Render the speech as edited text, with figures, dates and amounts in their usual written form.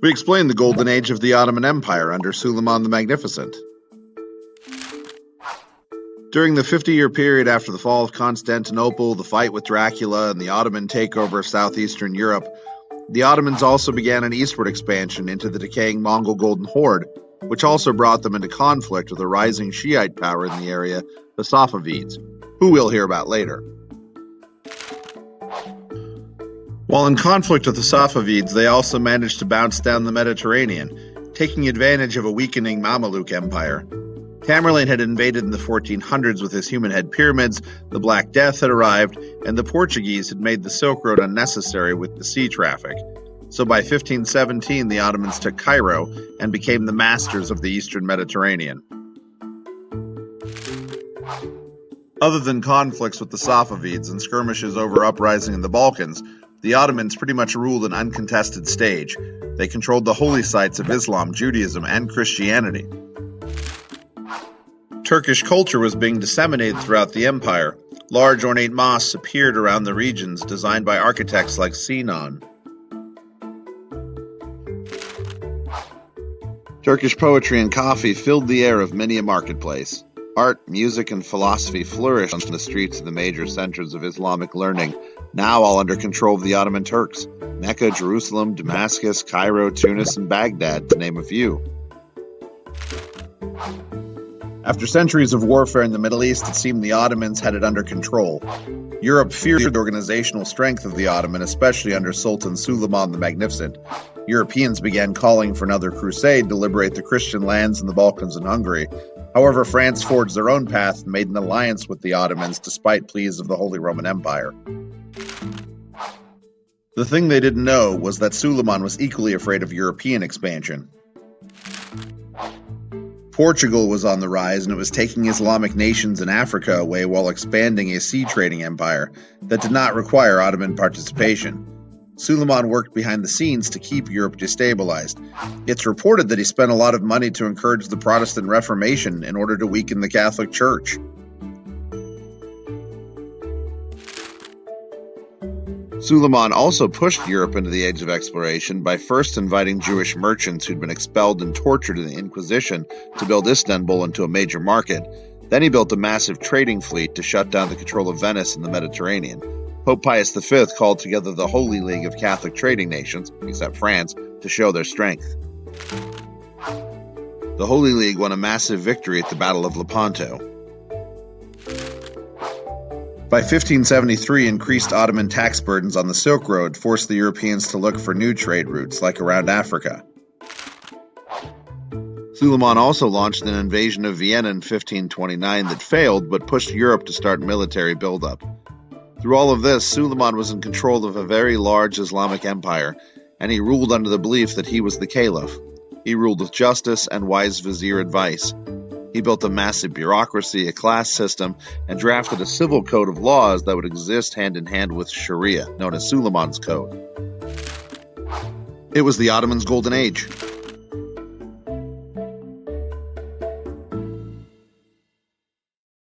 We explained the golden age of the Ottoman Empire under Suleiman the Magnificent. During the 50-year period after the fall of Constantinople, the fight with Dracula, and the Ottoman takeover of southeastern Europe, the Ottomans also began an eastward expansion into the decaying Mongol Golden Horde, which also brought them into conflict with a rising Shiite power in the area, the Safavids, who we'll hear about later. While in conflict with the Safavids, they also managed to bounce down the Mediterranean, taking advantage of a weakening Mameluke Empire. Tamerlane had invaded in the 1400s with his human head pyramids, the Black Death had arrived, and the Portuguese had made the Silk Road unnecessary with the sea traffic. So by 1517, the Ottomans took Cairo and became the masters of the eastern Mediterranean. Other than conflicts with the Safavids and skirmishes over uprising in the Balkans, the Ottomans pretty much ruled an uncontested stage. They controlled the holy sites of Islam, Judaism, and Christianity. Turkish culture was being disseminated throughout the empire. Large ornate mosques appeared around the regions, designed by architects like Sinan. Turkish poetry and coffee filled the air of many a marketplace. Art, music, and philosophy flourished on the streets of the major centers of Islamic learning, now all under control of the Ottoman Turks: Mecca, Jerusalem, Damascus, Cairo, Tunis, and Baghdad, to name a few. After centuries of warfare in the Middle East, it seemed the Ottomans had it under control. Europe feared the organizational strength of the Ottoman, especially under Sultan Suleiman the Magnificent. Europeans began calling for another crusade to liberate the Christian lands in the Balkans and Hungary. However, France forged their own path and made an alliance with the Ottomans despite pleas of the Holy Roman Empire. The thing they didn't know was that Suleiman was equally afraid of European expansion. Portugal was on the rise, and it was taking Islamic nations in Africa away while expanding a sea trading empire that did not require Ottoman participation. Suleiman worked behind the scenes to keep Europe destabilized. It's reported that he spent a lot of money to encourage the Protestant Reformation in order to weaken the Catholic Church. Suleiman also pushed Europe into the age of exploration by first inviting Jewish merchants who'd been expelled and tortured in the Inquisition to build Istanbul into a major market. Then he built a massive trading fleet to shut down the control of Venice in the Mediterranean. Pope Pius V called together the Holy League of Catholic trading nations, except France, to show their strength. The Holy League won a massive victory at the Battle of Lepanto. By 1573, increased Ottoman tax burdens on the Silk Road forced the Europeans to look for new trade routes, like around Africa. Suleiman also launched an invasion of Vienna in 1529 that failed, but pushed Europe to start military buildup. Through all of this, Suleiman was in control of a very large Islamic empire, and he ruled under the belief that he was the caliph. He ruled with justice and wise vizier advice. He built a massive bureaucracy, a class system, and drafted a civil code of laws that would exist hand-in-hand with Sharia, known as Suleiman's Code. It was the Ottomans' golden age.